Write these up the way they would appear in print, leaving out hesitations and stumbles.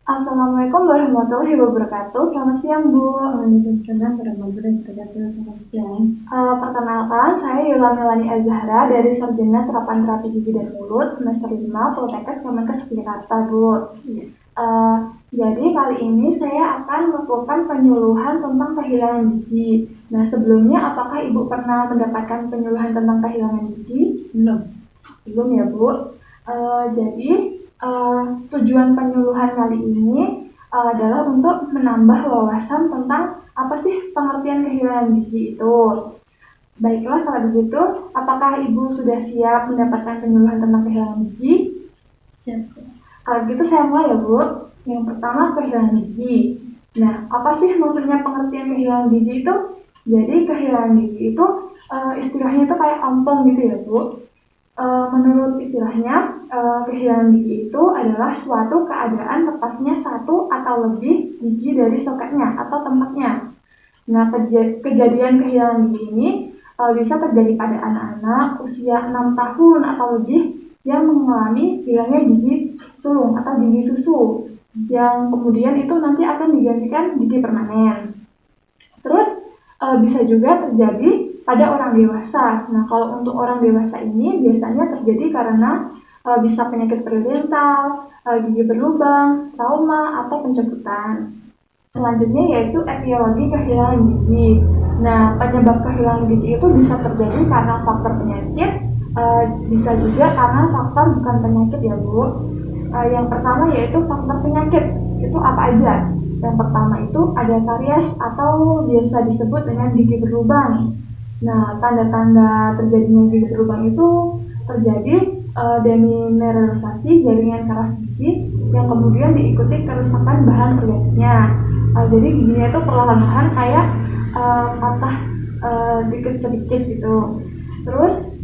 Assalamualaikum warahmatullahi wabarakatuh. Selamat siang, Bu. Waalaikumsalam warahmatullahi wabarakatuh. Selamat siang. Perkenalkan, saya Yola Melani Azahra dari Sarjana Terapan Terapi Gigi dan Mulut semester 5 Poltekkes Kemenkes Jakarta, Bu. Iya. Uh, jadi kali ini saya akan melakukan penyuluhan tentang kehilangan gigi. Nah, sebelumnya apakah Ibu pernah mendapatkan penyuluhan tentang kehilangan gigi? Belum. Belum ya, Bu. Jadi tujuan penyuluhan kali ini adalah untuk menambah wawasan tentang apa sih pengertian kehilangan gigi itu. Baiklah, kalau begitu, apakah Ibu sudah siap mendapatkan penyuluhan tentang kehilangan gigi? Siap. Kalau gitu saya mulai ya, Bu. Yang pertama, kehilangan gigi. Nah, apa sih maksudnya pengertian kehilangan gigi itu? Jadi kehilangan gigi itu istilahnya itu kayak ompong gitu ya, Bu. Menurut istilahnya, kehilangan gigi itu adalah suatu keadaan lepasnya satu atau lebih gigi dari soketnya atau tempatnya. Nah, kejadian kehilangan gigi ini bisa terjadi pada anak-anak usia 6 tahun atau lebih yang mengalami hilangnya gigi sulung atau gigi susu, yang kemudian itu nanti akan digantikan gigi permanen. Terus bisa juga terjadi pada orang dewasa. Nah, kalau untuk orang dewasa ini biasanya terjadi karena bisa penyakit periodontal, gigi berlubang, trauma, atau pencabutan. Selanjutnya yaitu etiologi kehilangan gigi. Nah, penyebab kehilangan gigi itu bisa terjadi karena faktor penyakit, bisa juga karena faktor bukan penyakit ya, Bu. Yang pertama yaitu faktor penyakit. Itu apa aja? Yang pertama itu ada karies atau biasa disebut dengan gigi berlubang. Nah, tanda-tanda terjadinya gigi berlubang itu terjadi demineralisasi jaringan keras gigi yang kemudian diikuti kerusakan bahan organiknya. Jadi giginya itu perlahan-lahan kayak patah dikit sedikit gitu. Terus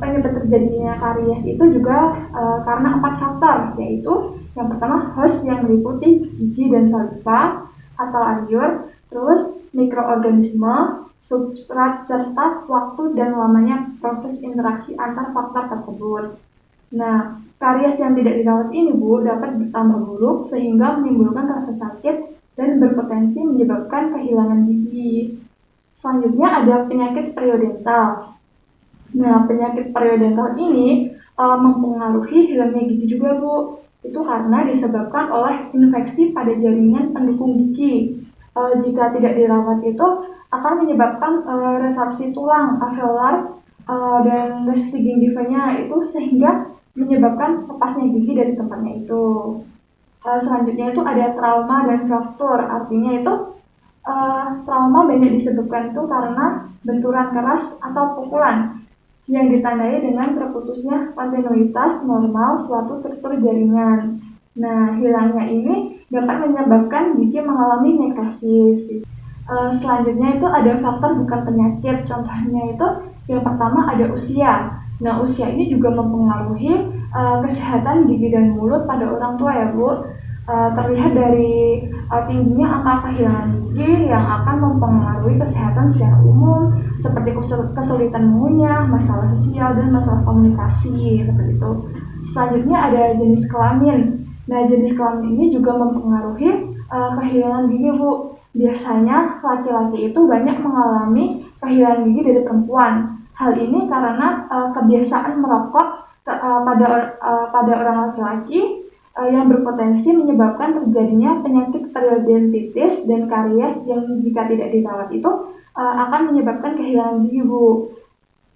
penyebab terjadinya karies itu juga karena 4 faktor, yaitu yang pertama host yang meliputi gigi dan saliva atau ariur, terus mikroorganisme, substrat, serta waktu dan lamanya proses interaksi antar faktor tersebut. Nah, karies yang tidak dirawat ini, Bu, dapat bertambah buruk sehingga menimbulkan rasa sakit dan berpotensi menyebabkan kehilangan gigi. Selanjutnya ada penyakit periodontal. Nah, penyakit periodontal ini mempengaruhi hilangnya gigi juga, Bu. Itu karena disebabkan oleh infeksi pada jaringan pendukung gigi. Jika tidak dirawat itu akan menyebabkan resorpsi tulang alveolar dan resisi gingivanya itu sehingga menyebabkan lepasnya gigi dari tempatnya itu. Selanjutnya itu ada trauma dan fraktur. Artinya itu trauma banyak disebabkan itu karena benturan keras atau pukulan yang ditandai dengan terputusnya kontinuitas normal suatu struktur jaringan. Nah, hilangnya ini dapat menyebabkan gigi mengalami nekrosis. Selanjutnya itu ada faktor bukan penyakit. Contohnya itu yang pertama ada usia. Nah, usia ini juga mempengaruhi kesehatan gigi dan mulut pada orang tua ya, Bu. Terlihat dari tingginya angka kehilangan gigi yang akan mempengaruhi kesehatan secara umum seperti kesulitan mengunyah, masalah sosial, dan masalah komunikasi seperti itu. Selanjutnya ada jenis kelamin. Nah, jenis kelamin ini juga mempengaruhi kehilangan gigi, Bu. Biasanya laki-laki itu banyak mengalami kehilangan gigi dari perempuan. Hal ini karena kebiasaan merokok pada orang laki-laki yang berpotensi menyebabkan terjadinya penyakit periodontitis dan karies yang jika tidak dirawat itu akan menyebabkan kehilangan gigi, Bu.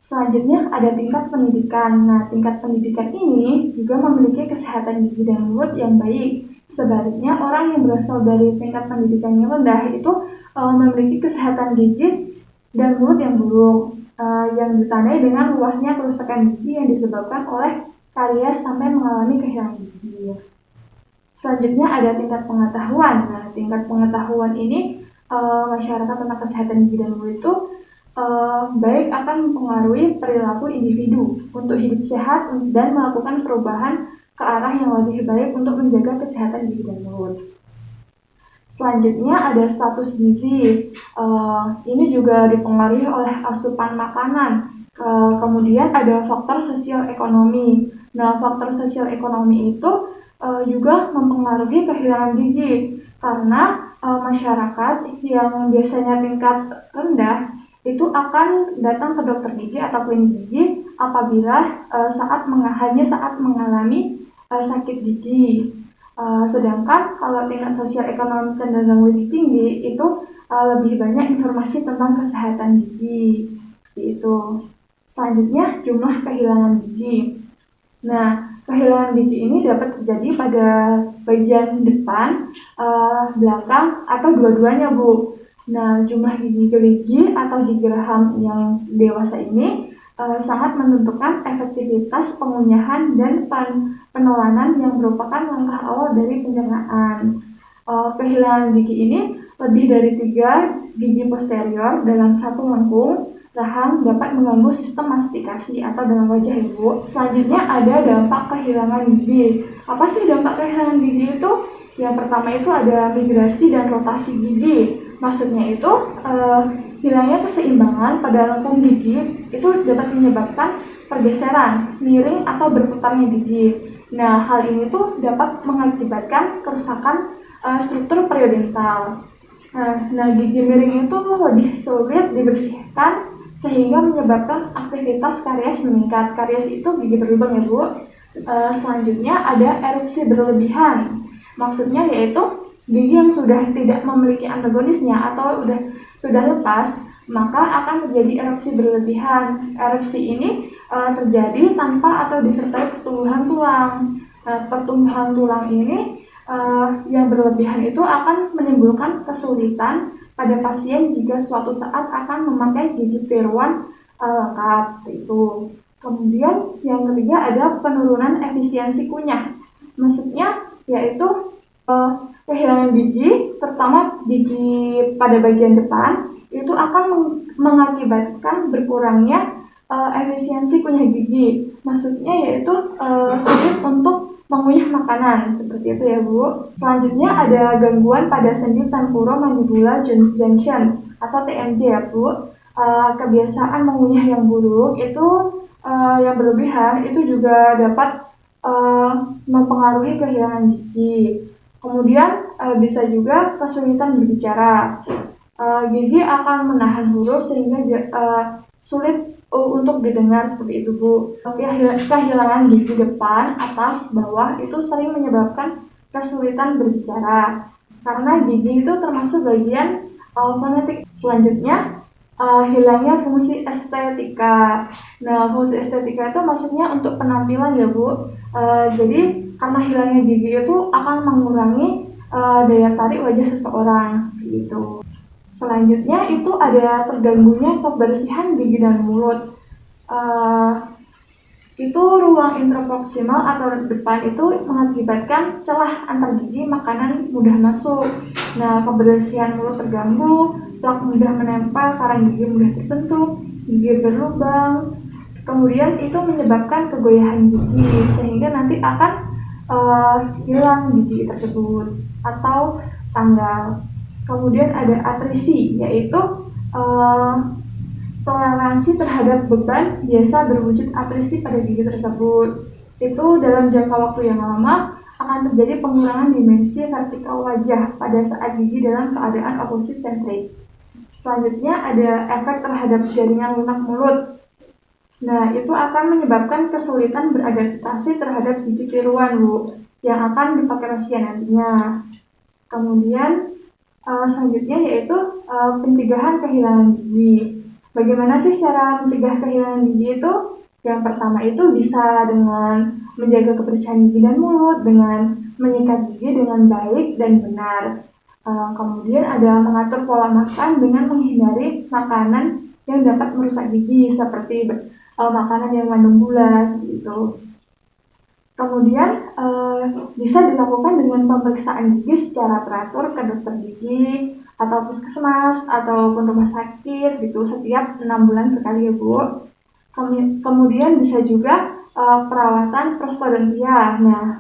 Selanjutnya ada tingkat pendidikan. Nah, tingkat pendidikan ini juga memiliki kesehatan gigi dan mulut yang baik. Sebaliknya, orang yang berasal dari tingkat pendidikan yang rendah itu memiliki kesehatan gigi dan mulut yang buruk, yang ditandai dengan luasnya kerusakan gigi yang disebabkan oleh karies sampai mengalami kehilangan gigi. Selanjutnya ada tingkat pengetahuan. Nah, tingkat pengetahuan ini masyarakat tentang kesehatan gigi dan mulut itu baik akan mempengaruhi perilaku individu untuk hidup sehat dan melakukan perubahan ke arah yang lebih baik untuk menjaga kesehatan gigi dan mulut. Selanjutnya ada status gizi. Ini juga dipengaruhi oleh asupan makanan. Kemudian ada faktor sosial ekonomi. Nah, faktor sosial ekonomi itu juga mempengaruhi kehilangan gigi karena masyarakat yang biasanya tingkat rendah itu akan datang ke dokter gigi atau klinik gigi apabila hanya saat mengalami sakit gigi. Sedangkan kalau tingkat sosial ekonomi cenderung lebih tinggi itu lebih banyak informasi tentang kesehatan gigi itu. Selanjutnya jumlah kehilangan gigi. Nah, kehilangan gigi ini dapat terjadi pada bagian depan, belakang, atau dua-duanya, Bu. Nah, jumlah gigi gerigi atau gigi geraham yang dewasa ini sangat menentukan efektivitas pengunyahan dan penolanan yang merupakan langkah awal dari pencernaan. Kehilangan gigi ini lebih dari 3 gigi posterior dalam satu lengkung rahang dapat mengganggu sistem mastikasi atau dalam wajah ibu. Selanjutnya ada dampak kehilangan gigi. Apa sih dampak kehilangan gigi itu? Yang pertama itu ada migrasi dan rotasi gigi. Maksudnya itu hilangnya keseimbangan pada lengkung gigi itu dapat menyebabkan pergeseran, miring atau berputarnya gigi. Nah, hal ini tuh dapat mengakibatkan kerusakan struktur periodontal. Nah, gigi miring itu lebih sulit dibersihkan sehingga menyebabkan aktivitas karies meningkat. Karies itu gigi berlubang ya, Bu. Selanjutnya ada erupsi berlebihan. Maksudnya yaitu gigi yang sudah tidak memiliki antagonisnya atau sudah lepas, maka akan terjadi erupsi berlebihan. Erupsi ini terjadi tanpa atau disertai pertumbuhan tulang. Pertumbuhan tulang ini yang berlebihan itu akan menimbulkan kesulitan pada pasien jika suatu saat akan memakai gigi tiruan lengkap seperti itu. Kemudian yang ketiga ada penurunan efisiensi kunyah. Maksudnya yaitu kehilangan gigi, terutama gigi pada bagian depan, itu akan mengakibatkan berkurangnya efisiensi kunyah gigi. Maksudnya yaitu sulit untuk mengunyah makanan, seperti itu ya, Bu. Selanjutnya ada gangguan pada sendi temporomandibular junction atau TMJ ya, Bu. Kebiasaan mengunyah yang buruk itu yang berlebihan itu juga dapat mempengaruhi kehilangan gigi. Kemudian bisa juga kesulitan berbicara. Gigi akan menahan huruf sehingga sulit untuk didengar seperti itu, Bu. Kehilangan gigi depan, atas, bawah itu sering menyebabkan kesulitan berbicara karena gigi itu termasuk bagian fonetik. Selanjutnya hilangnya fungsi estetika. Nah, fungsi estetika itu maksudnya untuk penampilan ya, Bu. Jadi karena hilangnya gigi itu akan mengurangi daya tarik wajah seseorang seperti itu. Selanjutnya itu ada terganggunya kebersihan gigi dan mulut. Itu ruang intraproksimal atau depan itu mengakibatkan celah antar gigi, makanan mudah masuk. Nah, kebersihan mulut terganggu, plak mudah menempel, karang gigi mudah terbentuk, gigi berlubang. Kemudian itu menyebabkan kegoyahan gigi sehingga nanti akan hilang gigi tersebut atau tanggal. Kemudian ada atrisi, yaitu toleransi terhadap beban biasa berwujud atrisi pada gigi tersebut. Itu dalam jangka waktu yang lama akan terjadi pengurangan dimensi vertikal wajah pada saat gigi dalam keadaan oklusi sentris. Selanjutnya ada efek terhadap jaringan lunak mulut. Nah, itu akan menyebabkan kesulitan beradaptasi terhadap gigi tiruan, Bu, yang akan dipakai pasien nantinya. Kemudian selanjutnya yaitu pencegahan kehilangan gigi. Bagaimana sih cara mencegah kehilangan gigi itu? Yang pertama itu bisa dengan menjaga kebersihan gigi dan mulut, dengan menyikat gigi dengan baik dan benar. Kemudian ada mengatur pola makan dengan menghindari makanan yang dapat merusak gigi seperti makanan yang mengandung gula seperti itu. Kemudian bisa dilakukan dengan pemeriksaan gigi secara teratur ke dokter gigi atau puskesmas ataupun rumah sakit gitu setiap 6 bulan sekali ya, Bu. Kemudian bisa juga perawatan prostodontia. Nah,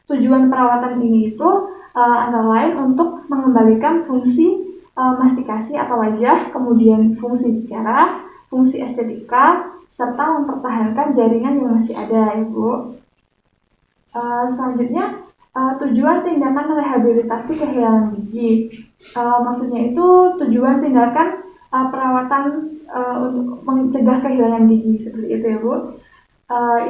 tujuan perawatan ini itu antara lain untuk mengembalikan fungsi mastikasi atau wajah, kemudian fungsi bicara, fungsi estetika, serta mempertahankan jaringan yang masih ada ya, Bu. Selanjutnya tujuan tindakan rehabilitasi kehilangan gigi. Maksudnya itu tujuan tindakan perawatan untuk mencegah kehilangan gigi seperti itu ya Bu.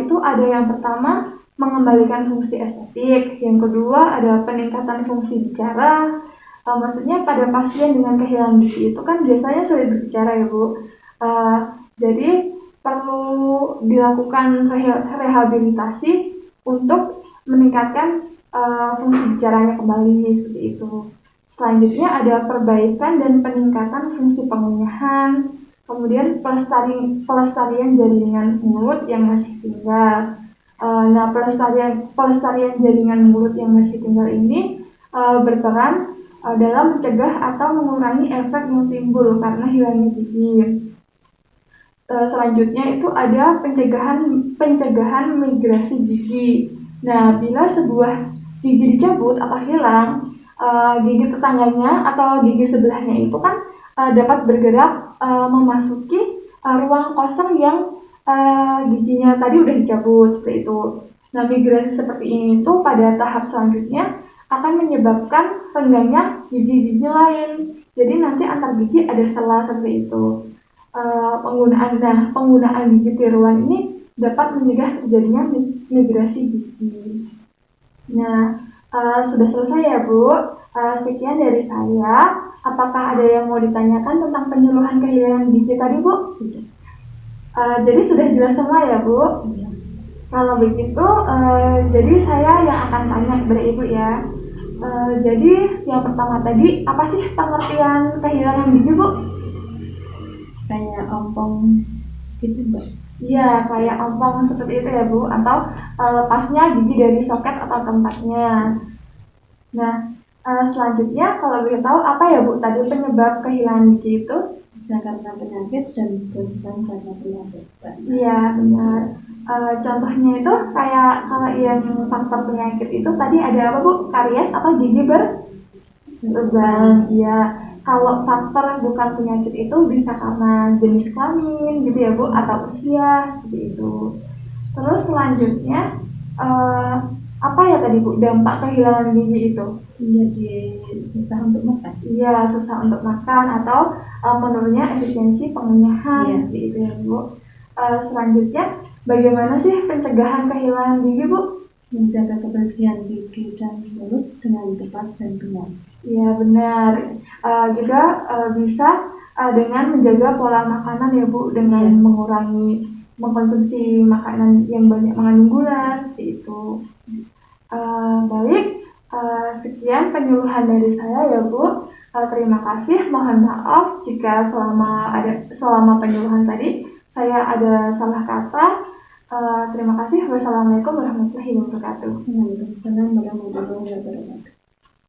Itu ada yang pertama mengembalikan fungsi estetik, yang kedua ada peningkatan fungsi bicara. Maksudnya pada pasien dengan kehilangan gigi itu kan biasanya sulit berbicara ya Bu. Jadi perlu dilakukan rehabilitasi untuk meningkatkan fungsi bicaranya kembali seperti itu. Selanjutnya ada perbaikan dan peningkatan fungsi pengunyahan, kemudian pelestarian jaringan mulut yang masih tinggal. Nah, pelestarian jaringan mulut yang masih tinggal ini berperan dalam mencegah atau mengurangi efek yang timbul karena hilangnya gigi. Selanjutnya itu ada pencegahan migrasi gigi. Nah, bila sebuah gigi dicabut atau hilang, gigi tetangganya atau gigi sebelahnya itu kan dapat bergerak memasuki ruang kosong yang giginya tadi udah dicabut seperti itu. Nah, migrasi seperti ini itu pada tahap selanjutnya akan menyebabkan renggangnya gigi-gigi lain. Jadi nanti antar gigi ada sela seperti itu. Penggunaan gigi tiruan ini dapat mencegah terjadinya migrasi gigi. Nah, sudah selesai ya Bu. Sekian dari saya. Apakah ada yang mau ditanyakan tentang penyuluhan kehilangan gigi tadi Bu? Jadi sudah jelas semua ya Bu? Iya. Kalau begitu, jadi saya yang akan tanya kepada Ibu ya. Jadi yang pertama tadi, apa sih pengertian kehilangan gigi Bu? Kayak ompong gitu Mbak. Iya, kayak ompong seperti itu ya Bu, atau lepasnya gigi dari soket atau tempatnya. Nah, selanjutnya kalau boleh tahu apa ya Bu tadi penyebab kehilangan gigi itu? Bisa karena penyakit dan juga bukan karena penyakit Mbak. Iya, benar. Contohnya itu kayak kalau yang faktor penyakit itu tadi ada apa Bu? Karies atau gigi berlubang. Iya. Kalau faktor bukan penyakit itu bisa karena jenis kelamin gitu ya Bu, atau usia seperti itu. Terus selanjutnya apa ya tadi Bu dampak kehilangan gigi itu? Jadi susah untuk makan. Iya, susah untuk makan atau menurunnya efisiensi pengunyahan seperti itu ya Bu. Selanjutnya bagaimana sih pencegahan kehilangan gigi Bu? Menjaga kebersihan gigi dan mulut dengan tepat dan benar. Iya benar. Juga bisa dengan menjaga pola makanan ya Bu, dengan mengurangi mengkonsumsi makanan yang banyak mengandung gula seperti itu. Baik, sekian penyuluhan dari saya ya Bu. Terima kasih. Mohon maaf jika selama penyuluhan tadi saya ada salah kata. Terima kasih. Wassalamualaikum warahmatullahi wabarakatuh. Waalaikumsalam warahmatullahi wabarakatuh.